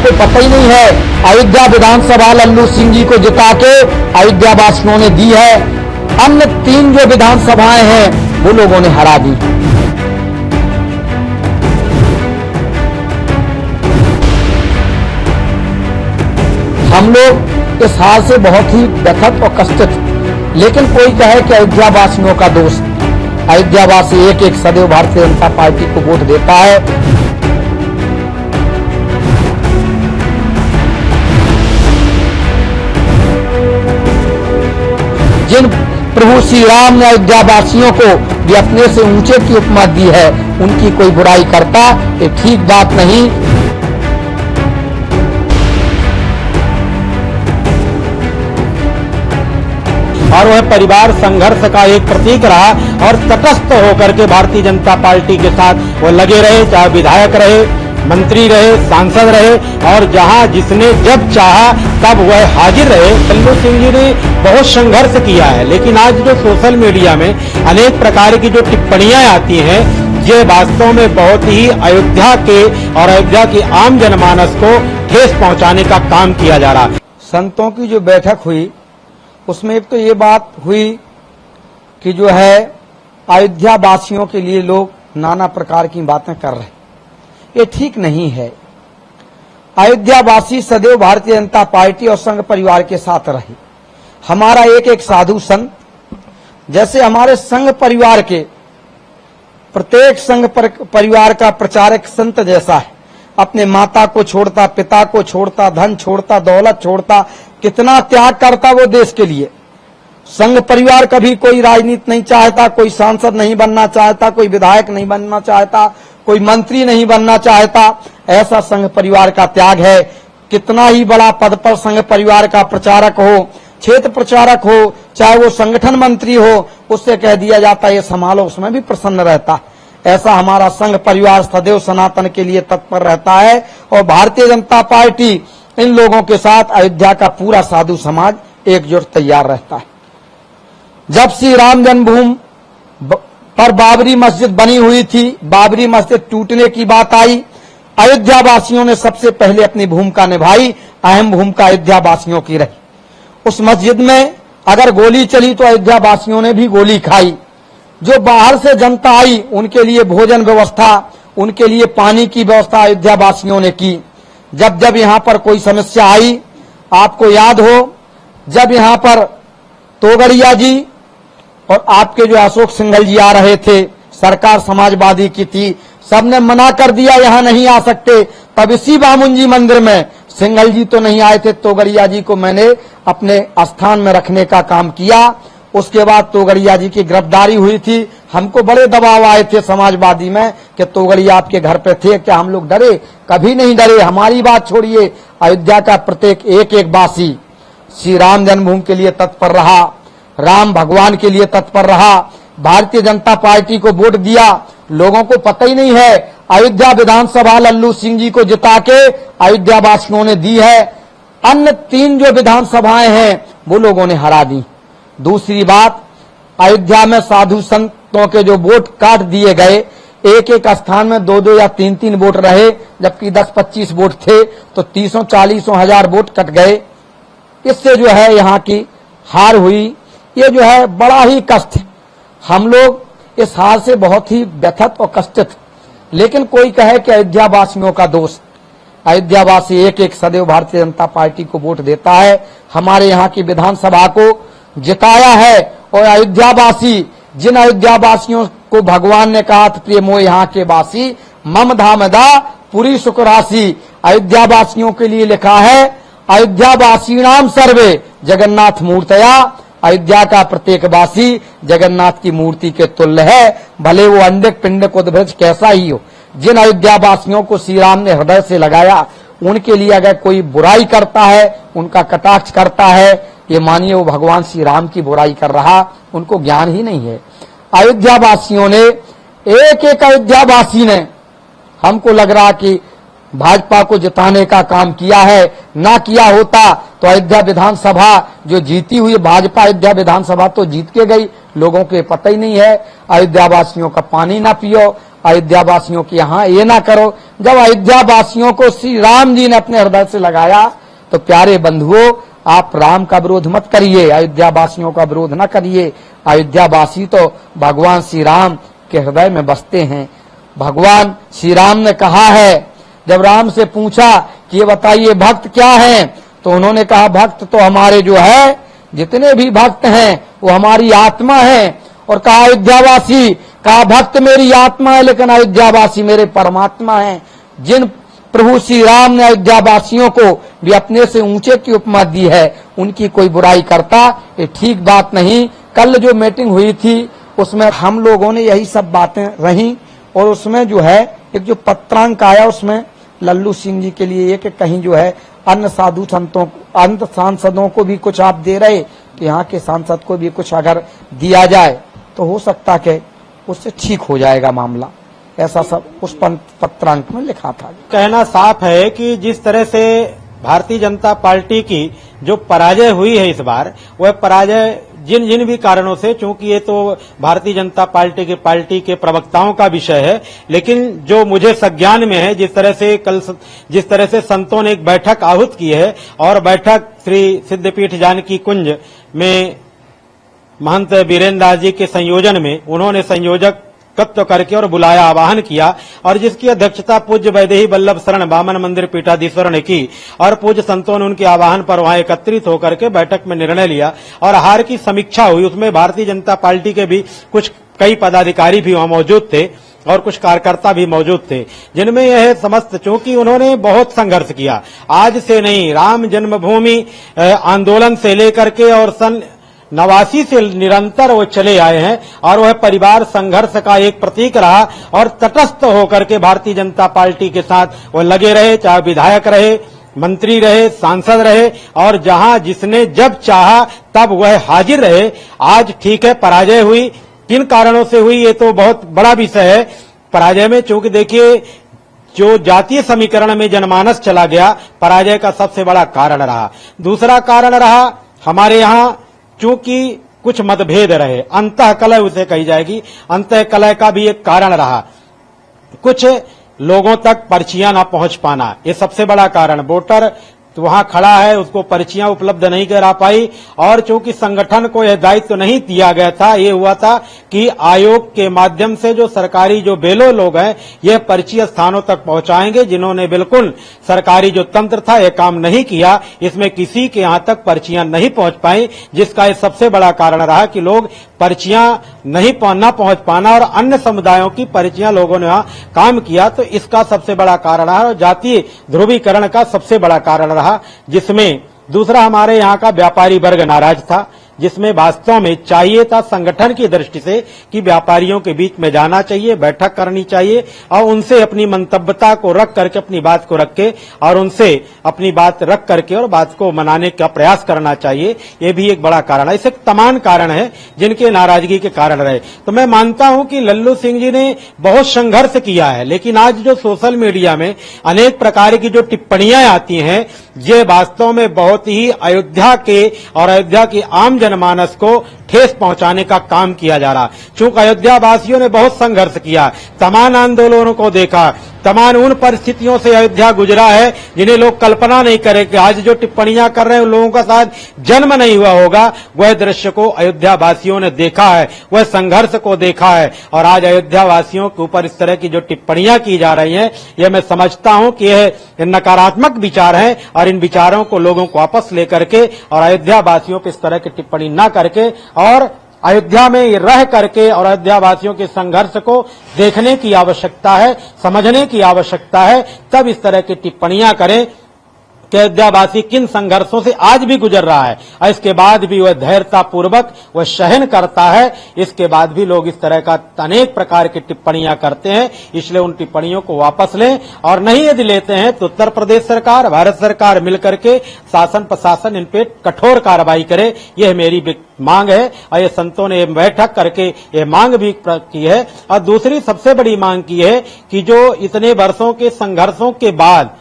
को पता ही नहीं है। अयोध्या विधानसभा लल्लू सिंह जी को जिता के अयोध्या वासियों ने दी है। अन्य 3 जो विधानसभाएं हैं वो लोगों ने हरा दी। हम लोग इस हाल से बहुत ही व्यथित और कष्टित, लेकिन कोई कहे कि अयोध्या वासियों का दोष। अयोध्या वासी एक एक सदैव भारतीय जनता पार्टी को वोट देता है। जिन प्रभु श्री राम ने अयोध्या वासियों को भी अपने से ऊंचे की उपमा दी है, उनकी कोई बुराई करता ये ठीक बात नहीं। और वह परिवार संघर्ष का एक प्रतीक रहा और तटस्थ होकर के भारतीय जनता पार्टी के साथ वो लगे रहे, चाहे विधायक रहे, मंत्री रहे, सांसद रहे, और जहां जिसने जब चाहा तब वह हाजिर रहे। लल्लू सिंह जी ने बहुत संघर्ष किया है, लेकिन आज जो सोशल मीडिया में अनेक प्रकार की जो टिप्पणियां आती हैं, ये वास्तव में बहुत ही अयोध्या के और अयोध्या की आम जनमानस को ठेस पहुंचाने का काम किया जा रहा है। संतों की जो बैठक हुई उसमें एक तो ये बात हुई कि जो है अयोध्या वासियों के लिए लोग नाना प्रकार की बातें कर रहे, ये ठीक नहीं है। अयोध्या वासी सदैव भारतीय जनता पार्टी और संघ परिवार के साथ रहे। हमारा एक एक साधु संत, जैसे हमारे संघ परिवार के प्रत्येक संघ परिवार का प्रचारक संत जैसा है, अपने माता को छोड़ता, पिता को छोड़ता, धन छोड़ता, दौलत छोड़ता, कितना त्याग करता वो देश के लिए। संघ परिवार कभी कोई राजनीति नहीं चाहता, कोई सांसद नहीं बनना चाहता, कोई विधायक नहीं बनना चाहता, कोई मंत्री नहीं बनना चाहता। ऐसा संघ परिवार का त्याग है। कितना ही बड़ा पद पर संघ परिवार का प्रचारक हो, क्षेत्र प्रचारक हो, चाहे वो संगठन मंत्री हो, उससे कह दिया जाता है ये संभालो, उसमें भी प्रसन्न रहता। ऐसा हमारा संघ परिवार सदैव सनातन के लिए तत्पर रहता है और भारतीय जनता पार्टी इन लोगों के साथ अयोध्या का पूरा साधु समाज एकजुट तैयार रहता है। जब श्री राम जन्मभूमि पर बाबरी मस्जिद बनी हुई थी, बाबरी मस्जिद टूटने की बात आई, अयोध्या वासियों ने सबसे पहले अपनी भूमिका निभाई। अहम भूमिका अयोध्या वासियों की रही। उस मस्जिद में अगर गोली चली तो अयोध्या वासियों ने भी गोली खाई। जो बाहर से जनता आई उनके लिए भोजन व्यवस्था, उनके लिए पानी की व्यवस्था अयोध्या वासियों ने की। जब जब यहाँ पर कोई समस्या आई, आपको याद हो जब यहाँ पर तोगड़िया जी और आपके जो अशोक सिंघल जी आ रहे थे, सरकार समाजवादी की थी, सबने मना कर दिया यहाँ नहीं आ सकते। तब इसी बामुन जी मंदिर में सिंघल जी तो नहीं आए थे, तोगड़िया जी को मैंने अपने स्थान में रखने का काम किया। उसके बाद तोगड़िया जी की गिरफ्तारी हुई थी। हमको बड़े दबाव आए थे समाजवादी में कि तोगड़िया आपके घर पे थे, क्या हम लोग डरे? कभी नहीं डरे। हमारी बात छोड़िए, अयोध्या का प्रत्येक एक एक वासी श्री राम जन्मभूमि के लिए तत्पर रहा, राम भगवान के लिए तत्पर रहा, भारतीय जनता पार्टी को वोट दिया। लोगों को पता ही नहीं है अयोध्या विधानसभा लल्लू सिंह जी को जिता के अयोध्या वासियों ने दी है। अन्य 3 जो विधानसभाएं हैं वो लोगों ने हरा दी। दूसरी बात, अयोध्या में साधु संतों के जो वोट काट दिए गए, एक एक स्थान में 2-2 या 3-3 वोट रहे, जबकि 10-25 वोट थे, तो 30-40 हजार वोट कट गए। इससे जो है यहाँ की हार हुई। ये जो है बड़ा ही कष्ट है। हम लोग इस हार से बहुत ही व्यथित और कष्टित, लेकिन कोई कहे कि अयोध्या वासियों का दोष। अयोध्या वासी एक एक सदैव भारतीय जनता पार्टी को वोट देता है। हमारे यहाँ की विधानसभा को जिताया है और अयोध्या वासी, जिन अयोध्या वासियों को भगवान ने कहा था प्रिय मोह यहाँ के वासी, मम धामदा पुरी सुख राशि, अयोध्या वासियों के लिए लिखा है अयोध्या वासी नाम सर्वे जगन्नाथ मूर्तया। अयोध्या का प्रत्येक वासी जगन्नाथ की मूर्ति के तुल्य है, भले वो अंडक पिंडक उद्भज कैसा ही हो। जिन अयोध्या वासियों को श्री राम ने हृदय से लगाया, उनके लिए अगर कोई बुराई करता है, उनका कटाक्ष करता है, ये मानिए वो भगवान श्री राम की बुराई कर रहा, उनको ज्ञान ही नहीं है। अयोध्या वासियों ने, एक एक अयोध्या वासी ने, हमको लग रहा कि भाजपा को जिताने का काम किया है। ना किया होता तो अयोध्या विधानसभा जो जीती हुई, भाजपा अयोध्या विधानसभा तो जीत के गई। लोगों को पता ही नहीं है। अयोध्या वासियों का पानी ना पियो, अयोध्या वासियों के यहाँ ये ना करो। जब अयोध्या वासियों को श्री राम जी ने अपने हृदय से लगाया तो प्यारे बंधुओं, आप राम का विरोध मत करिए, अयोध्या वासियों का विरोध न करिए। अयोध्या वासी तो भगवान श्री राम के हृदय में बसते हैं। भगवान श्री राम ने कहा है, जब राम से पूछा कि ये बताइए भक्त क्या हैं, तो उन्होंने कहा भक्त तो हमारे जो है जितने भी भक्त हैं वो हमारी आत्मा है। और कहा अयोध्यावासी, कहा भक्त मेरी आत्मा है लेकिन अयोध्यावासी मेरे परमात्मा हैं। जिन प्रभु श्री राम ने अयोध्या वासियों को भी अपने से ऊंचे की उपमा दी है, उनकी कोई बुराई करता ये ठीक बात नहीं। कल जो मीटिंग हुई थी उसमें हम लोगों ने यही सब बातें रही, और उसमें जो है एक जो पत्रांक आया उसमें लल्लू सिंह जी के लिए एक कहीं जो है अन्य साधु संतों, अन्य सांसदों को भी कुछ आप दे रहे, तो यहाँ के सांसद को भी कुछ अगर दिया जाए तो हो सकता है उससे ठीक हो जाएगा मामला। ऐसा सब उस पत्रांक में लिखा था। कहना साफ है कि जिस तरह से भारतीय जनता पार्टी की जो पराजय हुई है इस बार, वह पराजय जिन जिन भी कारणों से, चूंकि ये तो भारतीय जनता पार्टी के प्रवक्ताओं का विषय है, लेकिन जो मुझे संज्ञान में है, जिस तरह से संतों ने एक बैठक आहूत की है, और बैठक श्री सिद्धपीठ जानकी कुंज में महंत वीरेंद्र दास जी के संयोजन में उन्होंने संयोजकत्व करके और बुलाया, आवाहन किया, और जिसकी अध्यक्षता पूज्य वैदेही वल्लभ शरण वामन मंदिर पीठाधीश्वर ने की, और पूज्य संतों ने उनके आवाहन पर वहां एकत्रित होकर के बैठक में निर्णय लिया और हार की समीक्षा हुई। उसमें भारतीय जनता पार्टी के भी कई पदाधिकारी भी वहां मौजूद थे और कुछ कार्यकर्ता भी मौजूद थे, जिनमें यह समस्त, चूंकि उन्होंने बहुत संघर्ष किया, आज से नहीं, राम जन्मभूमि आंदोलन से लेकर के और सन 89 से निरंतर वो चले आए हैं, और वह परिवार संघर्ष का एक प्रतीक रहा, और तटस्थ होकर के भारतीय जनता पार्टी के साथ वो लगे रहे, चाहे विधायक रहे, मंत्री रहे, सांसद रहे, और जहां जिसने जब चाहा तब वह हाजिर रहे। आज ठीक है, पराजय हुई, किन कारणों से हुई ये तो बहुत बड़ा विषय है। पराजय में चूंकि देखिए जो जातीय समीकरण में जनमानस चला गया, पराजय का सबसे बड़ा कारण रहा। दूसरा कारण रहा हमारे यहाँ चूंकि कुछ मतभेद रहे, अंतःकलह उसे कही जाएगी, अंतःकलह का भी एक कारण रहा। कुछ लोगों तक पर्चियां ना पहुंच पाना, ये सबसे बड़ा कारण। वोटर तो वहां खड़ा है, उसको पर्चियां उपलब्ध नहीं करा पाई, और चूंकि संगठन को यह दायित्व तो नहीं दिया गया था, ये हुआ था कि आयोग के माध्यम से जो सरकारी जो बेलो लोग हैं, यह पर्ची स्थानों तक पहुंचाएंगे, जिन्होंने बिल्कुल सरकारी जो तंत्र था यह काम नहीं किया, इसमें किसी के यहां तक पर्चियां नहीं पहुंच पाई, जिसका ये सबसे बड़ा कारण रहा कि लोग पर्चियां ना पहुंच पाना, और अन्य समुदायों की पर्चियां लोगों ने वहां काम किया, तो इसका सबसे बड़ा कारण रहा, और जातीय ध्रुवीकरण का सबसे बड़ा कारण रहा, जिसमें दूसरा हमारे यहाँ का व्यापारी वर्ग नाराज था, जिसमें वास्तव में चाहिए था संगठन की दृष्टि से कि व्यापारियों के बीच में जाना चाहिए, बैठक करनी चाहिए, और उनसे अपनी मंतव्यता को रख करके, अपनी बात को रख के, और उनसे अपनी बात रख करके और बात को मनाने का प्रयास करना चाहिए। ये भी एक बड़ा कारण है। इसे तमाम कारण है जिनके नाराजगी के कारण रहे। तो मैं मानता हूं कि लल्लू सिंह जी ने बहुत संघर्ष किया है, लेकिन आज जो सोशल मीडिया में अनेक प्रकार की जो टिप्पणियां आती हैं, ये वास्तव में बहुत ही अयोध्या के और अयोध्या की आम जनमानस को ठेस पहुंचाने का काम किया जा रहा। चूंकि अयोध्या वासियों ने बहुत संघर्ष किया, तमाम आंदोलनों को देखा, तमाम उन परिस्थितियों से अयोध्या गुजरा है जिन्हें लोग कल्पना नहीं करें कि आज जो टिप्पणियां कर रहे हैं उन लोगों का शायद जन्म नहीं हुआ होगा। वह दृश्य को अयोध्या वासियों ने देखा है, वह संघर्ष को देखा है, और आज अयोध्या वासियों के ऊपर इस तरह की जो टिप्पणियां की जा रही हैं, यह मैं समझता हूं कि यह नकारात्मक विचार हैं, और इन विचारों को लोगों को वापस लेकर के और अयोध्या वासियों पर इस तरह की टिप्पणी न करके, और अयोध्या में रह करके और अयोध्या वासियों के संघर्ष को देखने की आवश्यकता है, समझने की आवश्यकता है, तब इस तरह की टिप्पणियां करें कि अयोध्यावासी किन संघर्षों से आज भी गुजर रहा है, और इसके बाद भी वह धैर्यता पूर्वक वह सहन करता है। इसके बाद भी लोग इस तरह का अनेक प्रकार की टिप्पणियां करते हैं, इसलिए उन टिप्पणियों को वापस लें, और नहीं यदि लेते हैं तो उत्तर प्रदेश सरकार, भारत सरकार मिलकर के शासन प्रशासन इन पे कठोर कार्रवाई करे, यह मेरी मांग है। और ये संतों ने बैठक करके ये मांग भी की है। और दूसरी सबसे बड़ी मांग की है कि जो इतने वर्षों के संघर्षों के बाद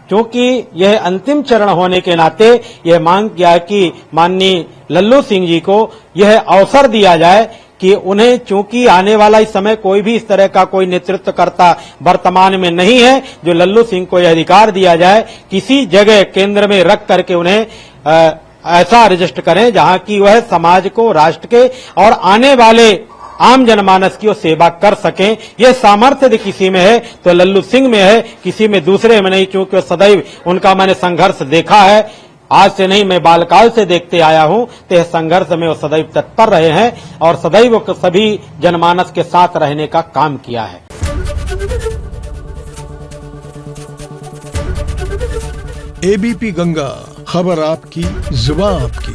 क्योंकि यह अंतिम चरण होने के नाते यह मांग किया कि माननीय लल्लू सिंह जी को यह अवसर दिया जाए कि उन्हें, चूंकि आने वाला इस समय कोई भी इस तरह का कोई नेतृत्वकर्ता वर्तमान में नहीं है, जो लल्लू सिंह को यह अधिकार दिया जाए किसी जगह केंद्र में रख करके उन्हें ऐसा रजिस्टर करें जहां की वह समाज को, राष्ट्र के और आने वाले आम जनमानस की वो सेवा कर सकें। यह सामर्थ्य यदि किसी में है तो लल्लू सिंह में है, किसी में दूसरे में नहीं, क्योंकि सदैव उनका मैंने संघर्ष देखा है। आज से नहीं, मैं बालकाल से देखते आया हूं, तो यह संघर्ष में वो सदैव तत्पर रहे हैं और सदैव सभी जनमानस के साथ रहने का काम किया है। एबीपी गंगा, खबर आपकी, जुबान आपकी।